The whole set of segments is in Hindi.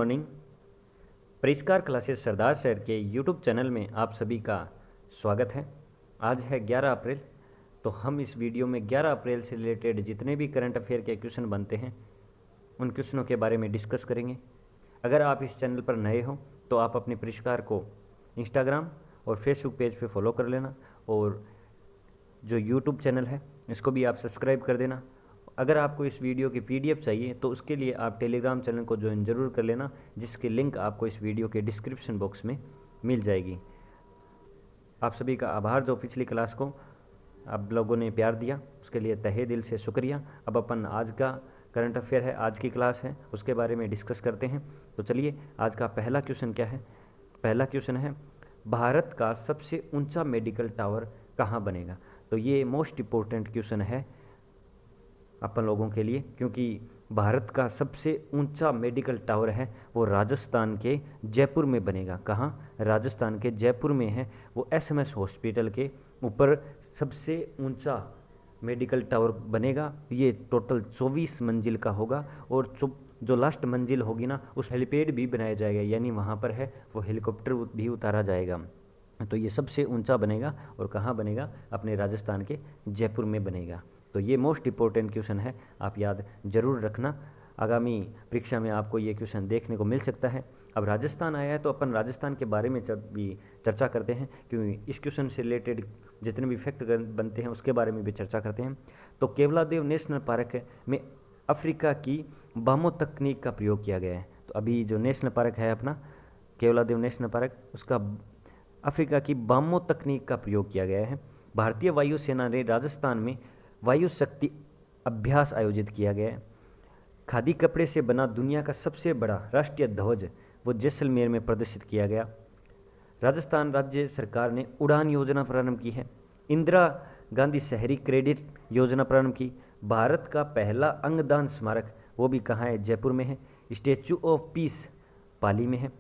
मॉर्निंग। परिष्कार क्लासेस सरदार सर के यूट्यूब चैनल में आप सभी का स्वागत है। आज है 11 अप्रैल। तो हम इस वीडियो में 11 अप्रैल से रिलेटेड जितने भी करंट अफेयर के क्वेश्चन बनते हैं उन क्वेश्चनों के बारे में डिस्कस करेंगे। अगर आप इस चैनल पर नए हो तो आप अपने परिष्कार को इंस्टाग्राम और फेसबुक पेज पे फॉलो कर लेना, और जो यूट्यूब चैनल है इसको भी आप सब्सक्राइब कर देना। अगर आपको इस वीडियो की पीडीएफ चाहिए तो उसके लिए आप टेलीग्राम चैनल को ज्वाइन ज़रूर कर लेना, जिसकी लिंक आपको इस वीडियो के डिस्क्रिप्शन बॉक्स में मिल जाएगी। आप सभी का आभार जो पिछली क्लास को आप लोगों ने प्यार दिया, उसके लिए तहे दिल से शुक्रिया। अब अपन आज का करंट अफेयर है, आज की क्लास है, उसके बारे में डिस्कस करते हैं। तो चलिए, आज का पहला क्वेश्चन क्या है। पहला क्वेश्चन है, भारत का सबसे ऊंचा मेडिकल टावर कहाँ बनेगा। तो ये मोस्ट इम्पोर्टेंट क्वेश्चन है अपन लोगों के लिए, क्योंकि भारत का सबसे ऊंचा मेडिकल टावर है वो राजस्थान के जयपुर में बनेगा। कहाँ? राजस्थान के जयपुर में है। वो एसएमएस हॉस्पिटल के ऊपर सबसे ऊंचा मेडिकल टावर बनेगा। ये टोटल 24 मंजिल का होगा, और जो लास्ट मंजिल होगी ना, उस हेलीपैड भी बनाया जाएगा, यानी वहाँ पर है वो हेलीकॉप्टर भी उतारा जाएगा। तो ये सबसे ऊंचा बनेगा, और कहाँ बनेगा? अपने राजस्थान के जयपुर में बनेगा। तो ये मोस्ट इम्पोर्टेंट क्वेश्चन है, आप याद जरूर रखना। आगामी परीक्षा में आपको ये क्वेश्चन देखने को मिल सकता है। अब राजस्थान आया है तो अपन राजस्थान के बारे में भी चर्चा करते हैं, क्योंकि इस क्वेश्चन से रिलेटेड जितने भी फैक्ट बनते हैं उसके बारे में भी चर्चा करते हैं। तो केवलादेव नेशनल पार्क में अफ्रीका की बामो तकनीक का प्रयोग किया गया है। तो अभी जो नेशनल पार्क है अपना केवलादेव नेशनल पार्क, उसका अफ्रीका की बामो तकनीक का प्रयोग किया गया है। भारतीय वायुसेना ने राजस्थान में वायु शक्ति अभ्यास आयोजित किया गया है। खादी कपड़े से बना दुनिया का सबसे बड़ा राष्ट्रीय ध्वज वो जैसलमेर में प्रदर्शित किया गया। राजस्थान राज्य सरकार ने उड़ान योजना प्रारंभ की है। इंदिरा गांधी शहरी क्रेडिट योजना प्रारंभ की। भारत का पहला अंगदान स्मारक वो भी कहाँ है? जयपुर में है। स्टैचू ऑफ पीस पाली में है।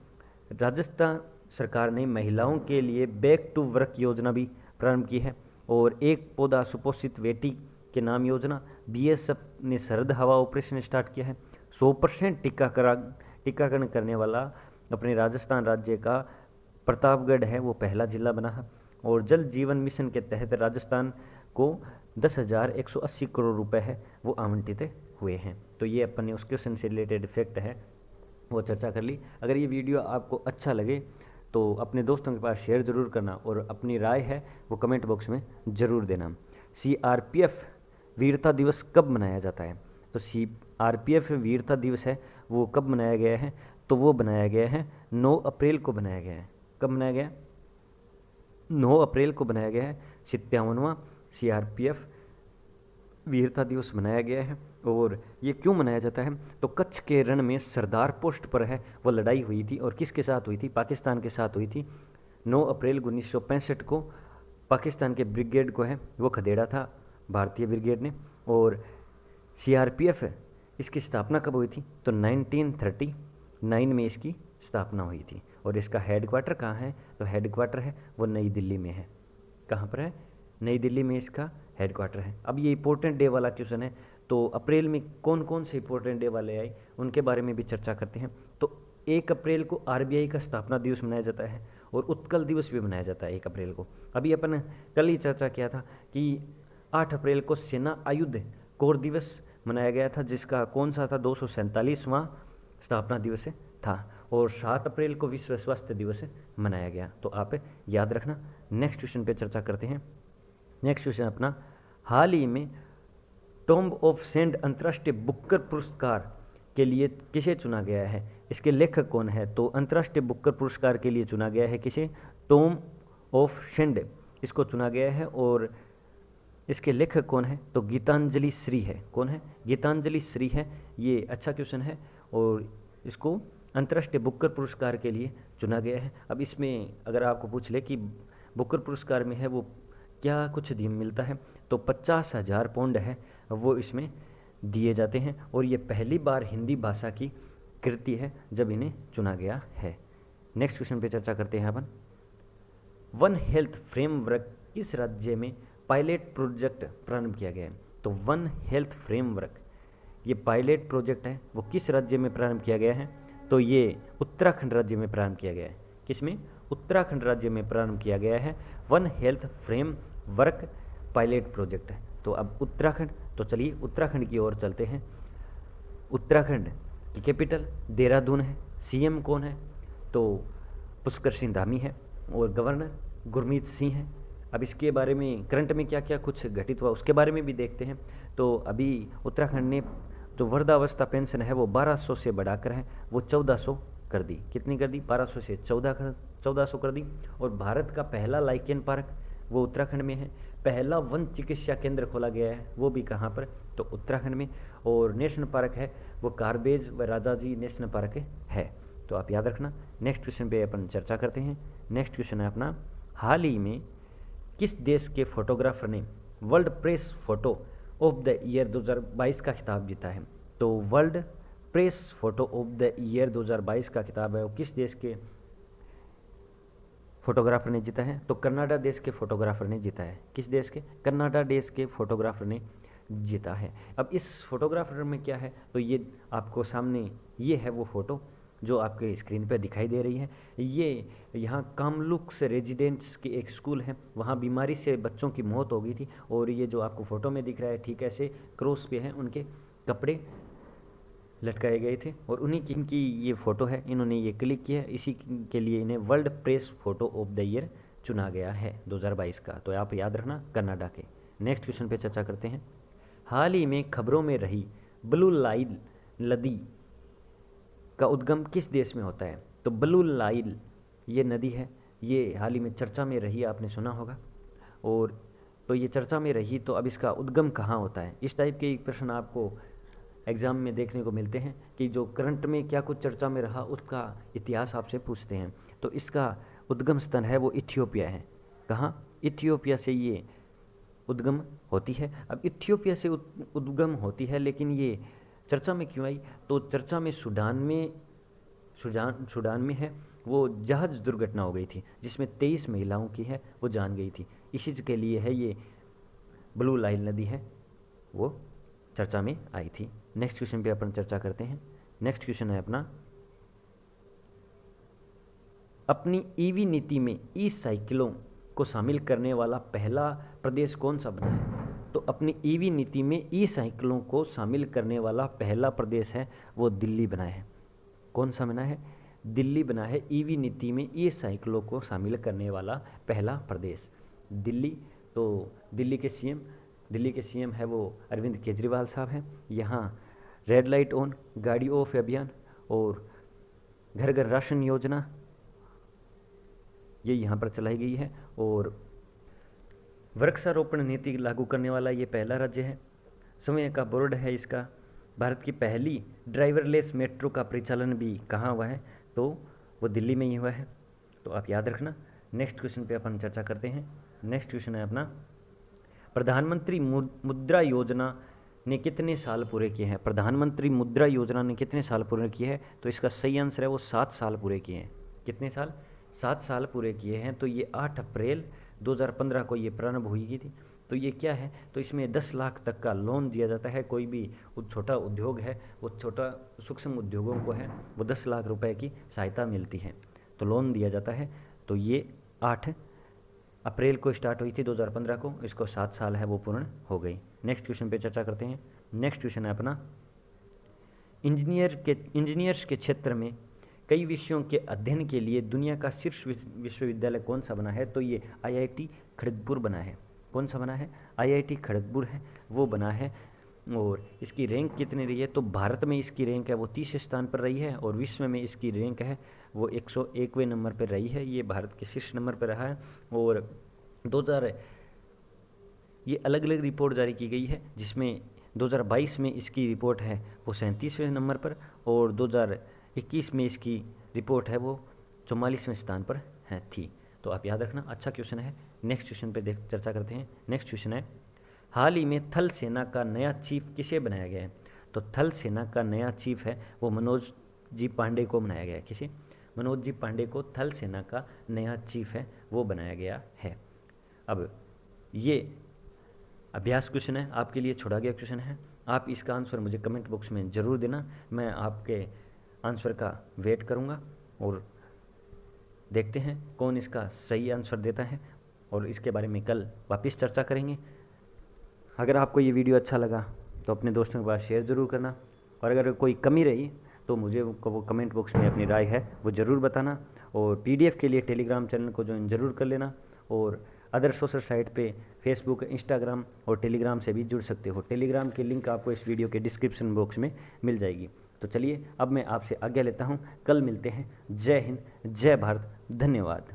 राजस्थान सरकार ने महिलाओं के लिए बैक टू वर्क योजना भी प्रारंभ की है, और एक पौधा सुपोषित बेटी के नाम योजना। बीएसएफ ने सरहद हवा ऑपरेशन स्टार्ट किया है। 100% टीकाकरण करने वाला अपने राजस्थान राज्य का प्रतापगढ़ है, वो पहला जिला बना है। और जल जीवन मिशन के तहत राजस्थान को 10,180 करोड़ रुपए है वो आवंटित हुए हैं। तो ये अपन ने उस क्वेश्चन से रिलेटेड फैक्ट है वो चर्चा कर ली। अगर ये वीडियो आपको अच्छा लगे तो अपने दोस्तों के पास शेयर ज़रूर करना, और अपनी राय है वो कमेंट बॉक्स में ज़रूर देना। सीआरपीएफ वीरता दिवस कब मनाया जाता है? तो सीआरपीएफ वीरता दिवस है वो कब मनाया गया है? तो वो बनाया गया है 9 अप्रैल को बनाया गया है। कब बनाया गया? 9 अप्रैल को बनाया गया है। 57वां सीआरपीएफ वीरता दिवस मनाया गया है। और ये क्यों मनाया जाता है? तो कच्छ के रण में सरदार पोस्ट पर है वो लड़ाई हुई थी, और किसके साथ हुई थी? पाकिस्तान के साथ हुई थी। 9 अप्रैल 1965 को पाकिस्तान के ब्रिगेड को है वो खदेड़ा था भारतीय ब्रिगेड ने। और सीआरपीएफ इसकी स्थापना कब हुई थी? तो 1939 में इसकी स्थापना हुई थी। और इसका हेडक्वार्टर कहाँ है? तो हेडक्वार्टर है वो नई दिल्ली में है। कहाँ पर है? नई दिल्ली में इसका हेडक्वार्टर है। अब ये इंपॉर्टेंट डे वाला क्वेश्चन है, तो अप्रैल में कौन कौन से इंपॉर्टेंट डे वाले आए उनके बारे में भी चर्चा करते हैं। तो 1 अप्रैल को आरबीआई का स्थापना दिवस मनाया जाता है, और उत्कल दिवस भी मनाया जाता है 1 अप्रैल को। अभी अपन कल ही चर्चा किया था कि 8 अप्रैल को सेना आयुध कोर दिवस मनाया गया था, जिसका कौन सा था? 247वां स्थापना दिवस था। और 7 अप्रैल को विश्व स्वास्थ्य दिवस मनाया गया। तो आप याद रखना। नेक्स्ट क्वेश्चन पे चर्चा करते हैं। नेक्स्ट क्वेश्चन अपना, हाल ही में टॉम्ब ऑफ सेंड अंतर्राष्ट्रीय बुकर पुरस्कार के लिए किसे चुना गया है? इसके लेखक कौन है? तो अंतर्राष्ट्रीय बुकर पुरस्कार के लिए चुना गया है किसे? टॉम्ब ऑफ सेंड इसको चुना गया है। और इसके लेखक कौन है? तो गीतांजलि श्री है। कौन है? गीतांजलि श्री है। ये अच्छा क्वेश्चन है, और इसको अंतर्राष्ट्रीय बुकर पुरस्कार के लिए चुना गया है। अब इसमें अगर आपको पूछ ले कि बुकर पुरस्कार में है वो क्या कुछ मिलता है, तो 50,000 पाउंड है वो इसमें दिए जाते हैं। और ये पहली बार हिंदी भाषा की कृति है जब इन्हें चुना गया है। नेक्स्ट क्वेश्चन पे चर्चा करते हैं अपन। वन हेल्थ फ्रेमवर्क किस राज्य में पायलट प्रोजेक्ट प्रारंभ किया गया है? तो वन हेल्थ फ्रेमवर्क ये पायलट प्रोजेक्ट है वो किस राज्य में प्रारंभ किया गया है? तो ये उत्तराखंड राज्य में प्रारंभ किया गया है। किसमें? उत्तराखंड राज्य में प्रारंभ किया गया है one health frame work pilot project है। तो अब उत्तराखंड, तो चलिए उत्तराखंड की ओर चलते हैं। उत्तराखंड की कैपिटल देहरादून है। सीएम कौन है? तो पुष्कर सिंह धामी है और गवर्नर गुरमीत सिंह है। अब इसके बारे में करंट में क्या क्या कुछ घटित हुआ उसके बारे में भी देखते हैं। तो अभी उत्तराखंड ने जो वृद्धावस्था पेंशन है वो 1200 से बढ़ाकर है वो 1400 कर दी। कितनी कर दी? 1200 से 1400 कर दी। और भारत का पहला लाइकेन पार्क वो उत्तराखंड में है। पहला वन चिकित्सा केंद्र खोला गया है वो भी कहाँ पर? तो उत्तराखंड में। और नेशनल पार्क है वो कार्बेज व राजाजी नेशनल पार्क है। तो आप याद रखना। नेक्स्ट क्वेश्चन पे अपन चर्चा करते हैं। नेक्स्ट क्वेश्चन है अपना, हाल ही में किस देश के फोटोग्राफर ने world press photo of the year 2022 का खिताब जीता है? तो world press photo of the year 2022 का खिताब है वो किस देश के फोटोग्राफर ने जीता है? तो कनाडा देश के फोटोग्राफर ने जीता है। किस देश के? कनाडा देश के फोटोग्राफर ने जीता है। अब इस फोटोग्राफर में क्या है? तो ये आपको सामने ये है वो फोटो जो आपके स्क्रीन पर दिखाई दे रही है। ये यहाँ कामलुक्स रेजिडेंट्स की एक स्कूल है, वहाँ बीमारी से बच्चों की मौत हो गई थी। और ये जो आपको फ़ोटो में दिख रहा है ठीक ऐसे क्रॉस पे हैं उनके कपड़े लटकाए गए थे और उन्हीं की ये फ़ोटो है। इन्होंने ये क्लिक किया, इसी के लिए इन्हें world press photo of the year चुना गया है 2022 का। तो आप याद रखना कनाडा के। नेक्स्ट क्वेश्चन पे चर्चा करते हैं। हाल ही में खबरों में रही ब्लू नाइल नदी का उद्गम किस देश में होता है? तो ब्लू नाइल ये नदी है, ये हाल ही में चर्चा में रही, आपने सुना होगा। और तो ये चर्चा में रही, तो अब इसका उद्गम कहाँ होता है? इस टाइप के एक प्रश्न आपको एग्ज़ाम में देखने को मिलते हैं कि जो करंट में क्या कुछ चर्चा में रहा उसका इतिहास आपसे पूछते हैं। तो इसका उद्गम स्थल है वो इथियोपिया है। कहाँ? इथियोपिया से ये उद्गम होती है। अब इथियोपिया से उद्गम होती है, लेकिन ये चर्चा में क्यों आई? तो चर्चा में सूडान में है वो जहाज दुर्घटना हो गई थी जिसमें 23 महिलाओं की है वो जान गई थी। इसी के लिए है ये ब्लू नाइल नदी है वो चर्चा में आई थी। नेक्स्ट क्वेश्चन पे अपन चर्चा करते हैं। नेक्स्ट क्वेश्चन है अपना, अपनी ईवी नीति में ई साइकिलों को शामिल करने वाला पहला प्रदेश कौन सा बना है? तो अपनी ईवी नीति में ई साइकिलों को शामिल करने वाला पहला प्रदेश है वो दिल्ली बना है। कौन सा बना है? दिल्ली बना है ईवी नीति में ई साइकिलों को शामिल करने वाला पहला प्रदेश दिल्ली। तो दिल्ली के सीएम है वो अरविंद केजरीवाल साहब हैं। यहाँ रेड लाइट ऑन, गाड़ी ऑफ अभियान और घर घर राशन योजना ये यहाँ पर चलाई गई है। और वृक्षारोपण नीति लागू करने वाला ये पहला राज्य है। समय का बोर्ड है इसका। भारत की पहली ड्राइवरलेस मेट्रो का परिचालन भी कहाँ हुआ है? तो वो दिल्ली में ही हुआ है। तो आप याद रखना। नेक्स्ट क्वेश्चन पे अपन चर्चा करते हैं। नेक्स्ट क्वेश्चन है अपना, प्रधानमंत्री मुद्रा योजना ने कितने साल पूरे किए हैं? प्रधानमंत्री मुद्रा योजना ने कितने साल पूरे किए हैं? तो इसका सही आंसर है वो 7 साल पूरे किए हैं। कितने साल? 7 साल पूरे किए हैं। तो ये 8 अप्रैल 2015 को ये प्रारंभ हुई थी। तो ये क्या है? तो इसमें 10 लाख तक का लोन दिया जाता है। कोई भी छोटा उद्योग है वो छोटा सूक्ष्म उद्योगों को है वो 10 लाख रुपए की सहायता मिलती है, तो लोन दिया जाता है। तो ये 8 अप्रैल को स्टार्ट हुई थी 2015 को, इसको 7 साल है वो पूर्ण हो गई। नेक्स्ट क्वेश्चन पे चर्चा करते हैं। नेक्स्ट क्वेश्चन है अपना, इंजीनियर्स के क्षेत्र में कई विषयों के अध्ययन के लिए दुनिया का शीर्ष विश्वविद्यालय कौन सा बना है? तो ये IIT खड़गपुर बना है। कौन सा बना है? IIT खड़गपुर है वो बना है। और इसकी रैंक कितनी रही है? तो भारत में इसकी रैंक है वो 30 स्थान पर रही है और विश्व में इसकी रैंक है वो 101वें नंबर पर रही है। ये भारत के शीर्ष नंबर पर रहा है। और 2000 ये अलग अलग रिपोर्ट जारी की गई है जिसमें 2022 में इसकी रिपोर्ट है वो 37वें नंबर पर और 2021 में इसकी रिपोर्ट है वो 44वें स्थान पर है थी। तो आप याद रखना, अच्छा क्वेश्चन है। नेक्स्ट क्वेश्चन पे चर्चा करते हैं। नेक्स्ट क्वेश्चन है, हाल ही में थल सेना का नया चीफ किसे बनाया गया है? तो थल सेना का नया चीफ है वो मनोज जी पांडे को बनाया गया है। किसे? मनोज जी पांडे को थल सेना का नया चीफ है वो बनाया गया है। अब ये अभ्यास क्वेश्चन है, आपके लिए छोड़ा गया क्वेश्चन है। आप इसका आंसर मुझे कमेंट बॉक्स में ज़रूर देना। मैं आपके आंसर का वेट करूँगा और देखते हैं कौन इसका सही आंसर देता है, और इसके बारे में कल वापस चर्चा करेंगे। अगर आपको ये वीडियो अच्छा लगा तो अपने दोस्तों के पास शेयर ज़रूर करना, और अगर कोई कमी रही तो मुझे वो कमेंट बॉक्स में अपनी राय है वो ज़रूर बताना। और पीडीएफ के लिए टेलीग्राम चैनल को ज्वाइन ज़रूर कर लेना, और अदर सोशल साइट पे फेसबुक, इंस्टाग्राम और टेलीग्राम से भी जुड़ सकते हो। टेलीग्राम की लिंक आपको इस वीडियो के डिस्क्रिप्शन बॉक्स में मिल जाएगी। तो चलिए अब मैं आपसे आज्ञा लेता हूँ, कल मिलते हैं। जय हिंद, जय भारत, धन्यवाद।